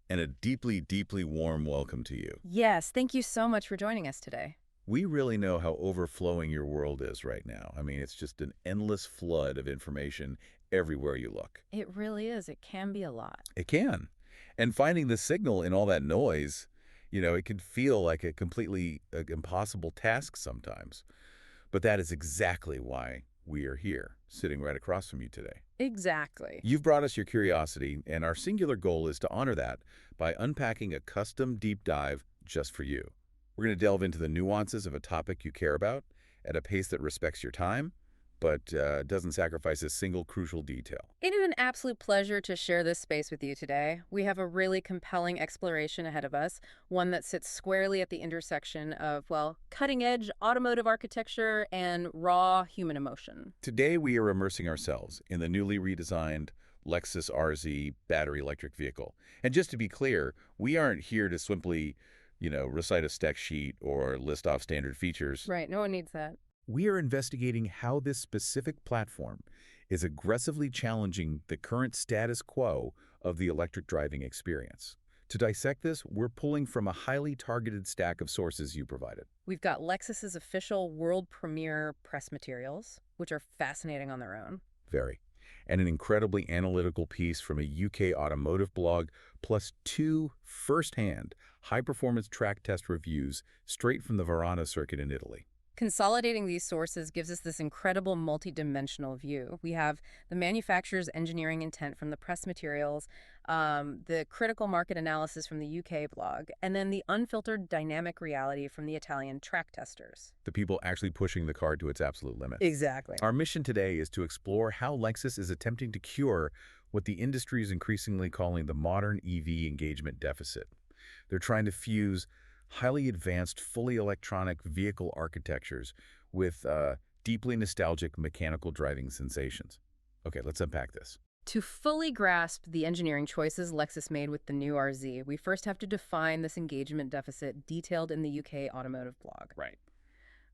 and a deeply, deeply warm welcome to you. Yes, thank you so much for joining us today. We really know how overflowing your world is right now. I mean, it's just an endless flood of information everywhere you look. It really is. It can be a lot. It can. And finding the signal in all that noise, it can feel like a completely impossible task sometimes. But that is exactly why we are here, sitting right across from you today. Exactly. You've brought us your curiosity, and our singular goal is to honor that by unpacking a custom deep dive just for you. We're going to delve into the nuances of a topic you care about at a pace that respects your time, but doesn't sacrifice a single crucial detail. It is an absolute pleasure to share this space with you today. We have a really compelling exploration ahead of us, one that sits squarely at the intersection of, well, cutting-edge automotive architecture and raw human emotion. Today, we are immersing ourselves in the newly redesigned Lexus RZ battery electric vehicle. And just to be clear, we aren't here to simply, recite a spec sheet or list off standard features. Right, no one needs that. We are investigating how this specific platform is aggressively challenging the current status quo of the electric driving experience. To dissect this, we're pulling from a highly targeted stack of sources you provided. We've got Lexus's official world premiere press materials, which are fascinating on their own. Very. And an incredibly analytical piece from a UK automotive blog, plus two first-hand high-performance track test reviews straight from the Vairano circuit in Italy. Consolidating these sources gives us this incredible multidimensional view. We have the manufacturer's engineering intent from the press materials, the critical market analysis from the UK blog, and then the unfiltered dynamic reality from the Italian track testers. The people actually pushing the car to its absolute limits. Exactly. Our mission today is to explore how Lexus is attempting to cure what the industry is increasingly calling the modern EV engagement deficit. They're trying to fuse highly advanced, fully electronic vehicle architectures with deeply nostalgic mechanical driving sensations. Okay, let's unpack this. To fully grasp the engineering choices Lexus made with the new RZ, we first have to define this engagement deficit detailed in the UK automotive blog. Right.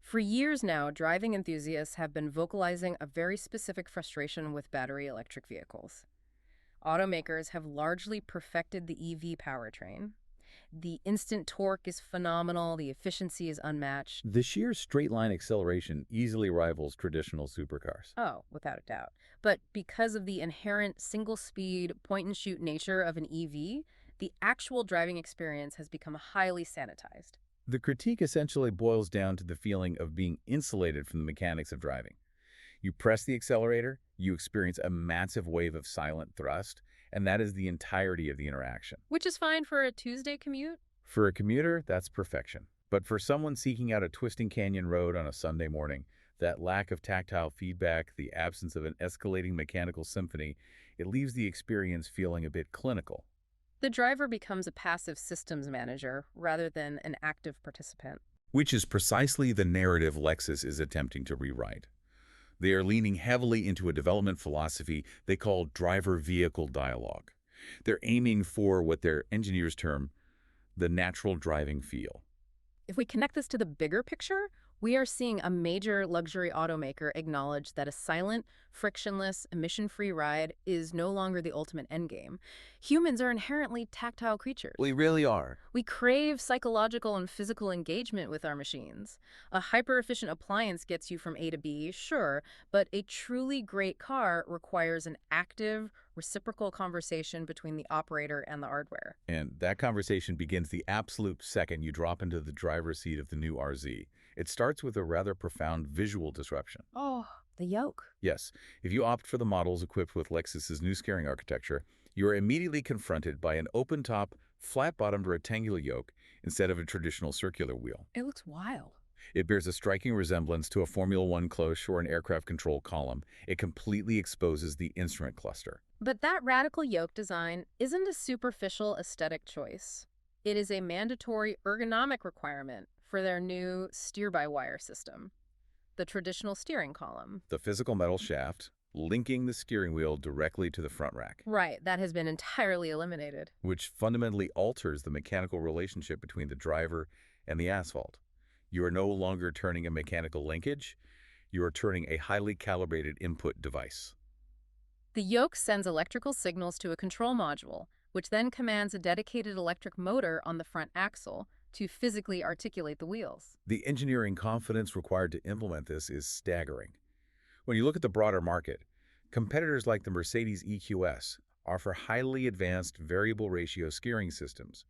For years now, driving enthusiasts have been vocalizing a very specific frustration with battery electric vehicles. Automakers have largely perfected the EV powertrain. The instant torque is phenomenal, the efficiency is unmatched. The sheer straight-line acceleration easily rivals traditional supercars. Oh, without a doubt. But because of the inherent single-speed, point-and-shoot nature of an EV, the actual driving experience has become highly sanitized. The critique essentially boils down to the feeling of being insulated from the mechanics of driving. You press the accelerator, you experience a massive wave of silent thrust, and that is the entirety of the interaction. Which is fine for a Tuesday commute. For a commuter, that's perfection. But for someone seeking out a twisting canyon road on a Sunday morning, that lack of tactile feedback, the absence of an escalating mechanical symphony, it leaves the experience feeling a bit clinical. The driver becomes a passive systems manager rather than an active participant. Which is precisely the narrative Lexus is attempting to rewrite. They are leaning heavily into a development philosophy they call driver-vehicle dialogue. They're aiming for what their engineers term the natural driving feel. If we connect this to the bigger picture, we are seeing a major luxury automaker acknowledge that a silent, frictionless, emission-free ride is no longer the ultimate endgame. Humans are inherently tactile creatures. We really are. We crave psychological and physical engagement with our machines. A hyper-efficient appliance gets you from A to B, sure, but a truly great car requires an active, reciprocal conversation between the operator and the hardware. And that conversation begins the absolute second you drop into the driver's seat of the new RZ. It starts with a rather profound visual disruption. Oh, the yoke. Yes, if you opt for the models equipped with Lexus's new steering architecture, you are immediately confronted by an open-top, flat-bottomed rectangular yoke instead of a traditional circular wheel. It looks wild. It bears a striking resemblance to a Formula One cloche or an aircraft control column. It completely exposes the instrument cluster. But that radical yoke design isn't a superficial aesthetic choice. It is a mandatory ergonomic requirement for their new steer-by-wire system, the traditional steering column. The physical metal shaft, linking the steering wheel directly to the front rack. Right, that has been entirely eliminated. Which fundamentally alters the mechanical relationship between the driver and the asphalt. You are no longer turning a mechanical linkage, you are turning a highly calibrated input device. The yoke sends electrical signals to a control module, which then commands a dedicated electric motor on the front axle to physically articulate the wheels. The engineering confidence required to implement this is staggering. When you look at the broader market, competitors like the Mercedes EQS offer highly advanced variable ratio steering systems,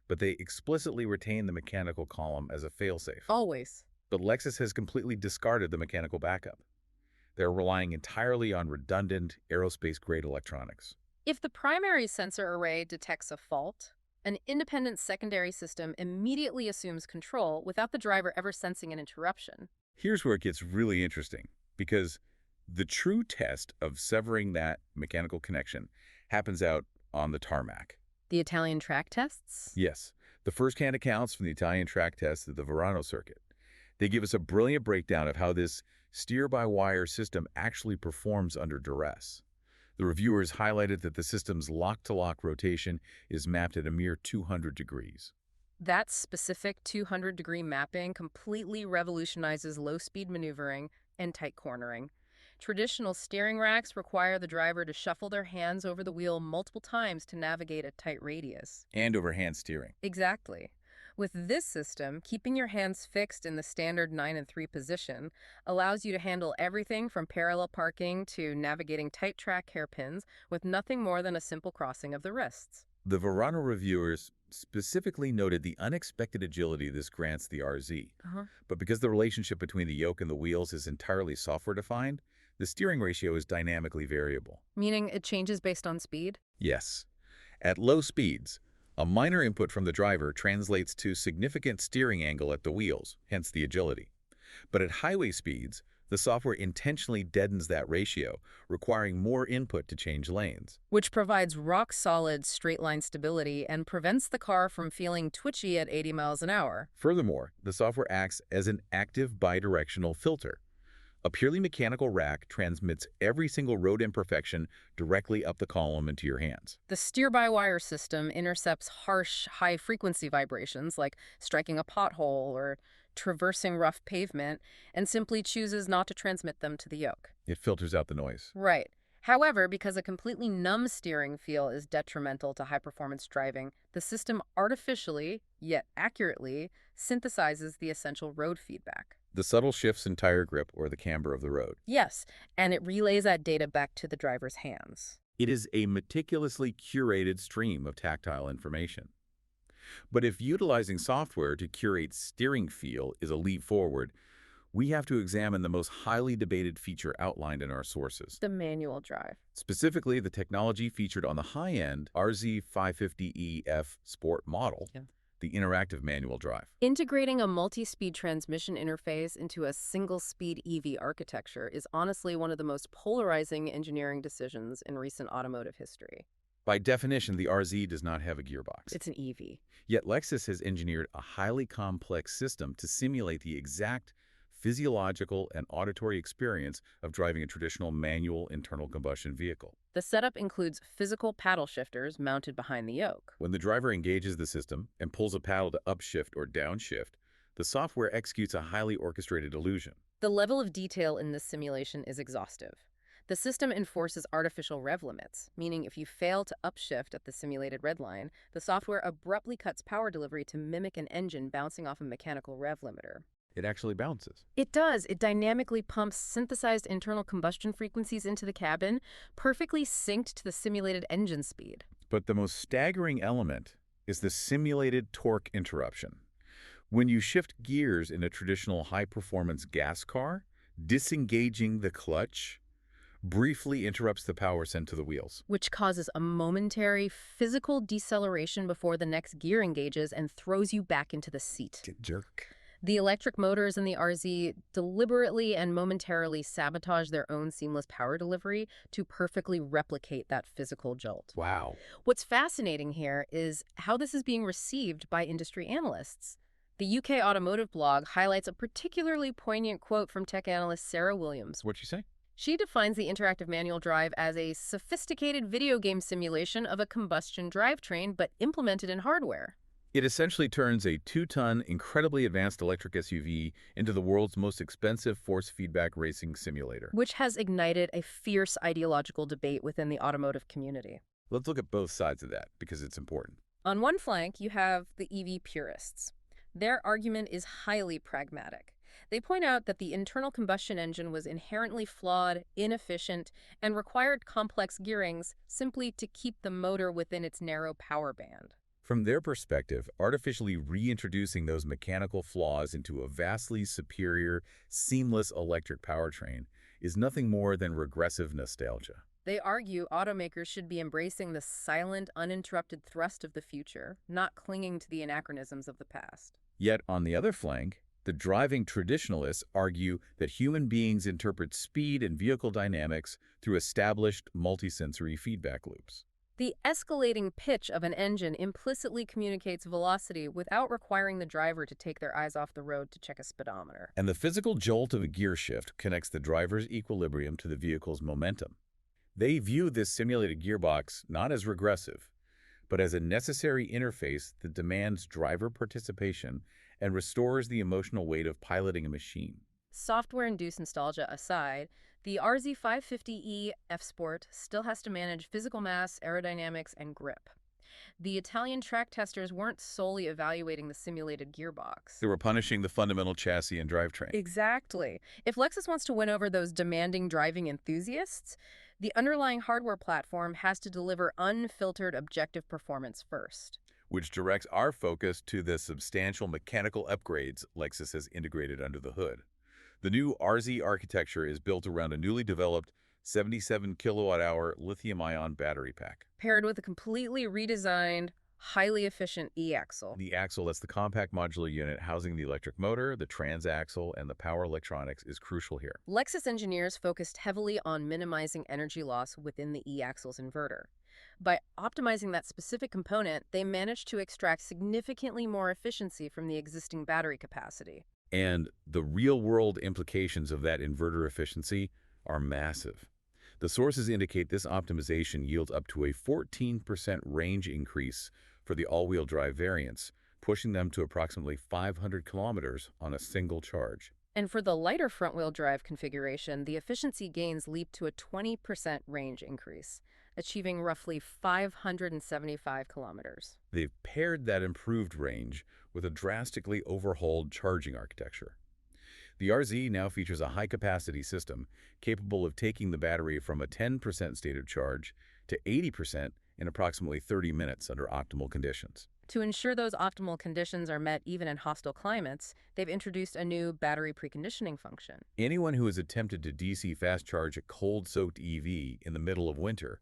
but they explicitly retain the mechanical column as a failsafe. Always. But Lexus has completely discarded the mechanical backup. They're relying entirely on redundant, aerospace-grade electronics. If the primary sensor array detects a fault, an independent secondary system immediately assumes control without the driver ever sensing an interruption. Here's where it gets really interesting, because the true test of severing that mechanical connection happens out on the tarmac. The Italian track tests? Yes, the first-hand accounts from the Italian track test at the Vairano circuit. They give us a brilliant breakdown of how this steer-by-wire system actually performs under duress. The reviewers highlighted that the system's lock-to-lock rotation is mapped at a mere 200 degrees. That specific 200-degree mapping completely revolutionizes low-speed maneuvering and tight cornering. Traditional steering racks require the driver to shuffle their hands over the wheel multiple times to navigate a tight radius. And overhand steering. Exactly. With this system, keeping your hands fixed in the standard 9 and 3 position allows you to handle everything from parallel parking to navigating tight track hairpins with nothing more than a simple crossing of the wrists. The Vairano reviewers specifically noted the unexpected agility this grants the RZ. But because the relationship between the yoke and the wheels is entirely software-defined, the steering ratio is dynamically variable. Meaning it changes based on speed? Yes. At low speeds, a minor input from the driver translates to significant steering angle at the wheels, hence the agility. But at highway speeds, the software intentionally deadens that ratio, requiring more input to change lanes. Which provides rock-solid straight-line stability and prevents the car from feeling twitchy at 80 miles an hour. Furthermore, the software acts as an active bidirectional filter. A purely mechanical rack transmits every single road imperfection directly up the column into your hands. The steer-by-wire system intercepts harsh, high-frequency vibrations like striking a pothole or traversing rough pavement and simply chooses not to transmit them to the yoke. It filters out the noise. Right. However, because a completely numb steering feel is detrimental to high-performance driving, the system artificially, yet accurately, synthesizes the essential road feedback. The subtle shifts in tire grip or the camber of the road. Yes, and it relays that data back to the driver's hands. It is a meticulously curated stream of tactile information. But if utilizing software to curate steering feel is a leap forward, we have to examine the most highly debated feature outlined in our sources. The manual drive. Specifically, the technology featured on the high-end RZ550EF Sport model, the interactive manual drive. Integrating a multi-speed transmission interface into a single-speed EV architecture is honestly one of the most polarizing engineering decisions in recent automotive history. By definition, the RZ does not have a gearbox. It's an EV. Yet Lexus has engineered a highly complex system to simulate the exact physiological and auditory experience of driving a traditional manual internal combustion vehicle. The setup includes physical paddle shifters mounted behind the yoke. When the driver engages the system and pulls a paddle to upshift or downshift, the software executes a highly orchestrated illusion. The level of detail in this simulation is exhaustive. The system enforces artificial rev limits, meaning if you fail to upshift at the simulated red line, the software abruptly cuts power delivery to mimic an engine bouncing off a mechanical rev limiter. It actually bounces. It does. It dynamically pumps synthesized internal combustion frequencies into the cabin, perfectly synced to the simulated engine speed. But the most staggering element is the simulated torque interruption. When you shift gears in a traditional high-performance gas car, disengaging the clutch briefly interrupts the power sent to the wheels, which causes a momentary physical deceleration before the next gear engages and throws you back into the seat. Jerk. The electric motors in the RZ deliberately and momentarily sabotage their own seamless power delivery to perfectly replicate that physical jolt. Wow. What's fascinating here is how this is being received by industry analysts. The UK Automotive blog highlights a particularly poignant quote from tech analyst Sarah Williams. What'd you say? She defines the interactive manual drive as a sophisticated video game simulation of a combustion drivetrain, but implemented in hardware. It essentially turns a 2-ton, incredibly advanced electric SUV into the world's most expensive force feedback racing simulator. Which has ignited a fierce ideological debate within the automotive community. Let's look at both sides of that because it's important. On one flank, you have the EV purists. Their argument is highly pragmatic. They point out that the internal combustion engine was inherently flawed, inefficient, and required complex gearings simply to keep the motor within its narrow power band. From their perspective, artificially reintroducing those mechanical flaws into a vastly superior, seamless electric powertrain is nothing more than regressive nostalgia. They argue automakers should be embracing the silent, uninterrupted thrust of the future, not clinging to the anachronisms of the past. Yet, on the other flank, the driving traditionalists argue that human beings interpret speed and vehicle dynamics through established multisensory feedback loops. The escalating pitch of an engine implicitly communicates velocity without requiring the driver to take their eyes off the road to check a speedometer. And the physical jolt of a gear shift connects the driver's equilibrium to the vehicle's momentum. They view this simulated gearbox not as regressive, but as a necessary interface that demands driver participation and restores the emotional weight of piloting a machine. Software-induced nostalgia aside, the RZ550e F Sport still has to manage physical mass, aerodynamics, and grip. The Italian track testers weren't solely evaluating the simulated gearbox. They were punishing the fundamental chassis and drivetrain. Exactly. If Lexus wants to win over those demanding driving enthusiasts, the underlying hardware platform has to deliver unfiltered objective performance first. Which directs our focus to the substantial mechanical upgrades Lexus has integrated under the hood. The new RZ architecture is built around a newly developed 77 kilowatt-hour lithium-ion battery pack. Paired with a completely redesigned, highly efficient e-axle. The axle, that's the compact modular unit housing the electric motor, the transaxle, and the power electronics, is crucial here. Lexus engineers focused heavily on minimizing energy loss within the e-axle's inverter. By optimizing that specific component, they managed to extract significantly more efficiency from the existing battery capacity. And the real-world implications of that inverter efficiency are massive. The sources indicate this optimization yields up to a 14% range increase for the all-wheel drive variants, pushing them to approximately 500 kilometers on a single charge. And for the lighter front-wheel drive configuration, the efficiency gains leap to a 20% range increase, achieving roughly 575 kilometers. They've paired that improved range with a drastically overhauled charging architecture. The RZ now features a high-capacity system capable of taking the battery from a 10% state of charge to 80% in approximately 30 minutes under optimal conditions. To ensure those optimal conditions are met even in hostile climates, they've introduced a new battery preconditioning function. Anyone who has attempted to DC fast charge a cold-soaked EV in the middle of winter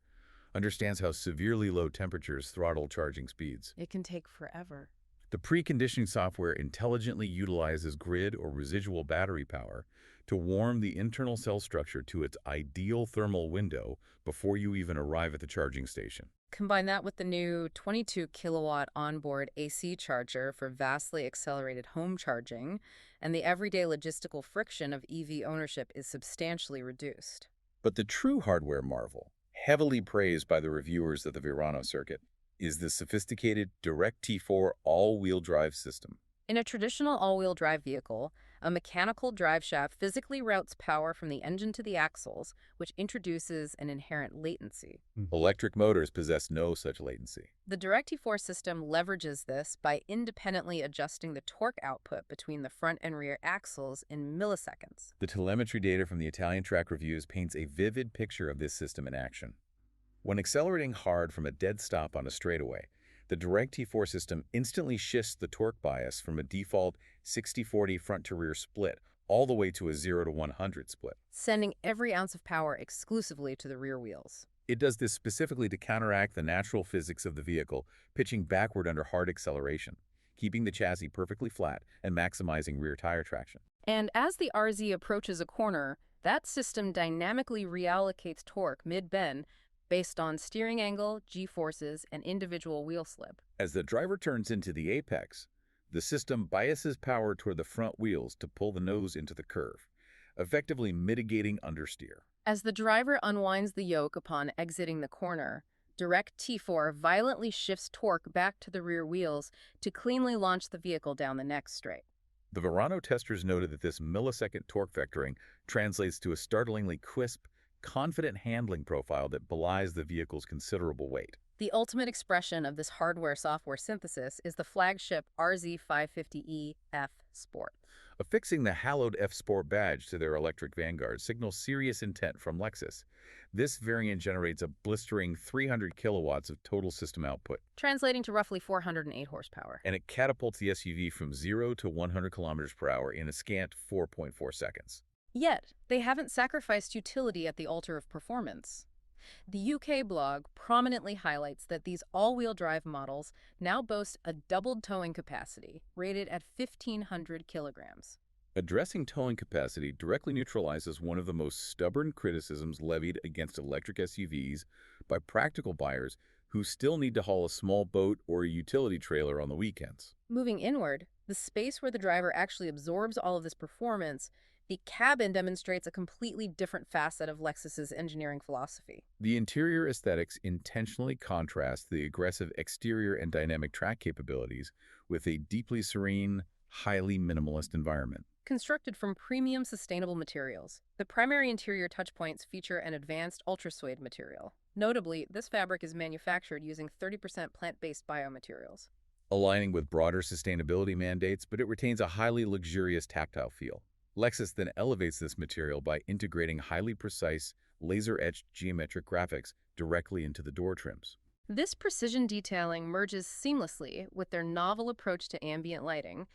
understands how severely low temperatures throttle charging speeds. It can take forever. The preconditioning software intelligently utilizes grid or residual battery power to warm the internal cell structure to its ideal thermal window before you even arrive at the charging station. Combine that with the new 22 kilowatt onboard AC charger for vastly accelerated home charging, and the everyday logistical friction of EV ownership is substantially reduced. But the true hardware marvel, heavily praised by the reviewers of the Vairano circuit, is the sophisticated DirectT4 all-wheel drive system. In a traditional all-wheel drive vehicle, a mechanical driveshaft physically routes power from the engine to the axles, which introduces an inherent latency. Electric motors possess no such latency. The DirectT4 system leverages this by independently adjusting the torque output between the front and rear axles in milliseconds. The telemetry data from the Italian track reviews paints a vivid picture of this system in action. When accelerating hard from a dead stop on a straightaway, the DirectT4 system instantly shifts the torque bias from a default 60-40 front-to-rear split all the way to a 0-100 split, sending every ounce of power exclusively to the rear wheels. It does this specifically to counteract the natural physics of the vehicle, pitching backward under hard acceleration, keeping the chassis perfectly flat and maximizing rear tire traction. And as the RZ approaches a corner, that system dynamically reallocates torque mid-bend based on steering angle, g-forces, and individual wheel slip. As the driver turns into the apex, the system biases power toward the front wheels to pull the nose into the curve, effectively mitigating understeer. As the driver unwinds the yoke upon exiting the corner, DirectT4 violently shifts torque back to the rear wheels to cleanly launch the vehicle down the next straight. The Vairano testers noted that this millisecond torque vectoring translates to a startlingly crisp confident handling profile that belies the vehicle's considerable weight. The ultimate expression of this hardware-software synthesis is the flagship RZ550e F Sport. Affixing the hallowed F Sport badge to their electric Vanguard signals serious intent from Lexus. This variant generates a blistering 300 kilowatts of total system output, Translating to roughly 408 horsepower. and it catapults the SUV from 0 to 100 kilometers per hour in a scant 4.4 seconds. Yet, they haven't sacrificed utility at the altar of performance. The UK blog prominently highlights that these all-wheel drive models now boast a doubled towing capacity, rated at 1,500 kilograms. Addressing towing capacity directly neutralizes one of the most stubborn criticisms levied against electric SUVs by practical buyers who still need to haul a small boat or a utility trailer on the weekends. Moving inward, the space where the driver actually absorbs all of this performance, the cabin demonstrates a completely different facet of Lexus's engineering philosophy. The interior aesthetics intentionally contrast the aggressive exterior and dynamic track capabilities with a deeply serene, highly minimalist environment. Constructed from premium sustainable materials, the primary interior touchpoints feature an advanced ultra-suede material. Notably, this fabric is manufactured using 30% plant-based biomaterials. Aligning with broader sustainability mandates, but it retains a highly luxurious tactile feel. Lexus then elevates this material by integrating highly precise, laser-etched geometric graphics directly into the door trims. This precision detailing merges seamlessly with their novel approach to ambient lighting,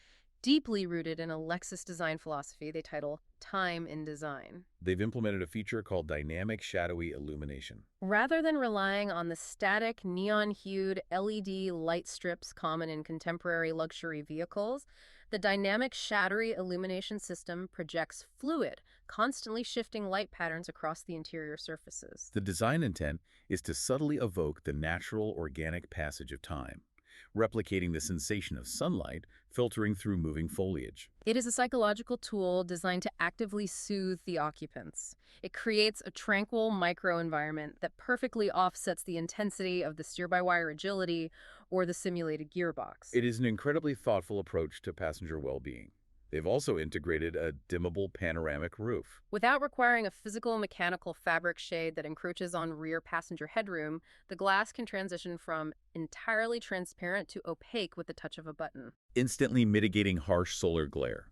deeply rooted in a Lexus design philosophy they title Time in Design. They've implemented a feature called dynamic shadowy illumination. Rather than relying on the static, neon-hued LED light strips common in contemporary luxury vehicles, the dynamic shadowy illumination system projects fluid, constantly shifting light patterns across the interior surfaces. The design intent is to subtly evoke the natural, organic passage of time, replicating the sensation of sunlight filtering through moving foliage. It is a psychological tool designed to actively soothe the occupants. It creates a tranquil microenvironment that perfectly offsets the intensity of the steer-by-wire agility or the simulated gearbox. It is an incredibly thoughtful approach to passenger well-being. They've also integrated a dimmable panoramic roof. Without requiring a physical mechanical fabric shade that encroaches on rear passenger headroom, the glass can transition from entirely transparent to opaque with the touch of a button. Instantly mitigating harsh solar glare.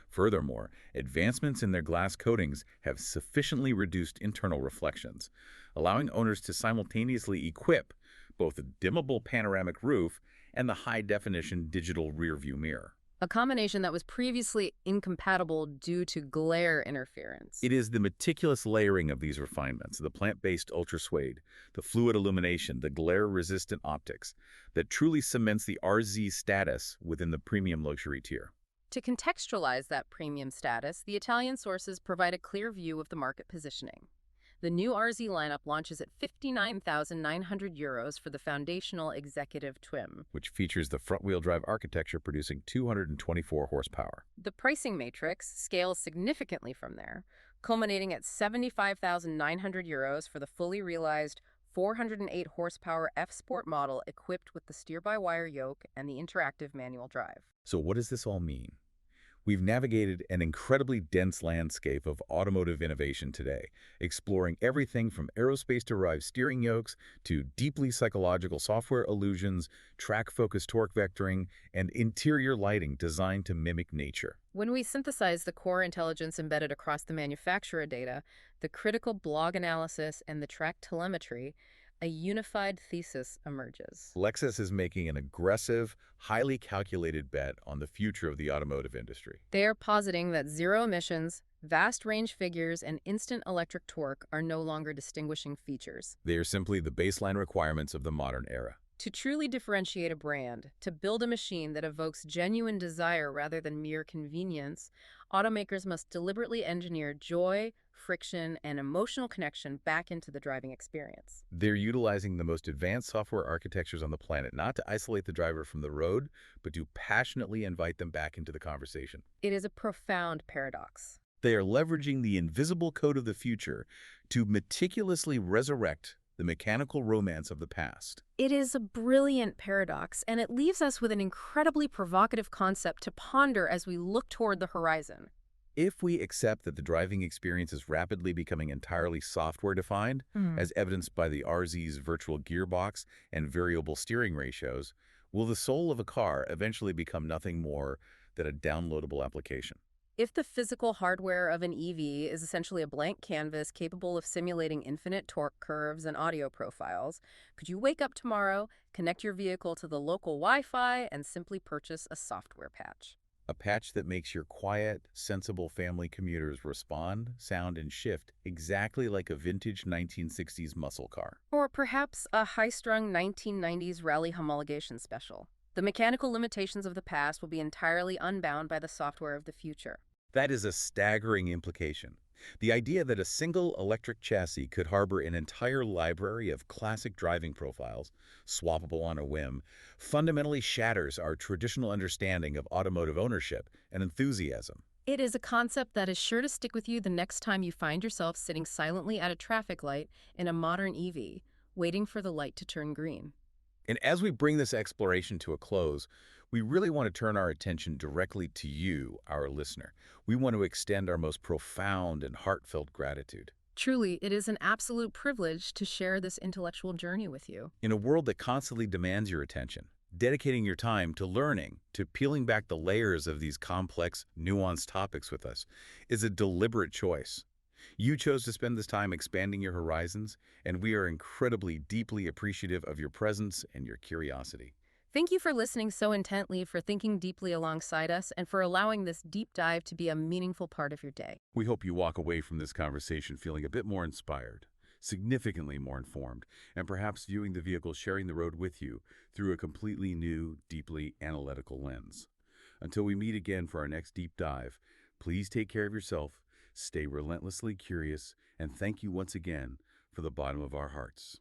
Furthermore, advancements in their glass coatings have sufficiently reduced internal reflections, allowing owners to simultaneously equip both a dimmable panoramic roof and the high-definition digital rear-view mirror. A combination that was previously incompatible due to glare interference. It is the meticulous layering of these refinements, the plant-based ultra-suede, the fluid illumination, the glare-resistant optics, that truly cements the RZ status within the premium luxury tier. To contextualize that premium status, the Italian sources provide a clear view of the market positioning. The new RZ lineup launches at €59,900 for the foundational executive trim, which features the front-wheel drive architecture producing 224 horsepower. The pricing matrix scales significantly from there, culminating at €75,900 for the fully realized 408 horsepower F Sport model equipped with the steer-by-wire yoke and the interactive manual drive. So what does this all mean? We've navigated an incredibly dense landscape of automotive innovation today, exploring everything from aerospace-derived steering yokes to deeply psychological software illusions, track-focused torque vectoring, and interior lighting designed to mimic nature. When we synthesize the core intelligence embedded across the manufacturer data, the critical blog analysis, and the track telemetry, a unified thesis emerges. Lexus is making an aggressive, highly calculated bet on the future of the automotive industry. They are positing that zero emissions, vast range figures, and instant electric torque are no longer distinguishing features. They are simply the baseline requirements of the modern era. To truly differentiate a brand, to build a machine that evokes genuine desire rather than mere convenience, automakers must deliberately engineer joy, friction, and emotional connection back into the driving experience. They're utilizing the most advanced software architectures on the planet, not to isolate the driver from the road, but to passionately invite them back into the conversation. It is a profound paradox. They are leveraging the invisible code of the future to meticulously resurrect the mechanical romance of the past. It is a brilliant paradox, and it leaves us with an incredibly provocative concept to ponder as we look toward the horizon. If we accept that the driving experience is rapidly becoming entirely software-defined, Hmm. as evidenced by the RZ's virtual gearbox and variable steering ratios, will the soul of a car eventually become nothing more than a downloadable application? If the physical hardware of an EV is essentially a blank canvas capable of simulating infinite torque curves and audio profiles, could you wake up tomorrow, connect your vehicle to the local Wi-Fi, and simply purchase a software patch? A patch that makes your quiet, sensible family commuters respond, sound, and shift exactly like a vintage 1960s muscle car. Or perhaps a high-strung 1990s rally homologation special. The mechanical limitations of the past will be entirely unbound by the software of the future. That is a staggering implication. The idea that a single electric chassis could harbor an entire library of classic driving profiles, swappable on a whim, fundamentally shatters our traditional understanding of automotive ownership and enthusiasm. It is a concept that is sure to stick with you the next time you find yourself sitting silently at a traffic light in a modern EV, waiting for the light to turn green. And as we bring this exploration to a close, we really want to turn our attention directly to you, our listener. We want to extend our most profound and heartfelt gratitude. Truly, it is an absolute privilege to share this intellectual journey with you. In a world that constantly demands your attention, dedicating your time to learning, to peeling back the layers of these complex, nuanced topics with us, is a deliberate choice. You chose to spend this time expanding your horizons, and we are incredibly, deeply appreciative of your presence and your curiosity. Thank you for listening so intently, for thinking deeply alongside us, and for allowing this deep dive to be a meaningful part of your day. We hope you walk away from this conversation feeling a bit more inspired, significantly more informed, and perhaps viewing the vehicle sharing the road with you through a completely new, deeply analytical lens. Until we meet again for our next deep dive, please take care of yourself, stay relentlessly curious, and thank you once again from the bottom of our hearts.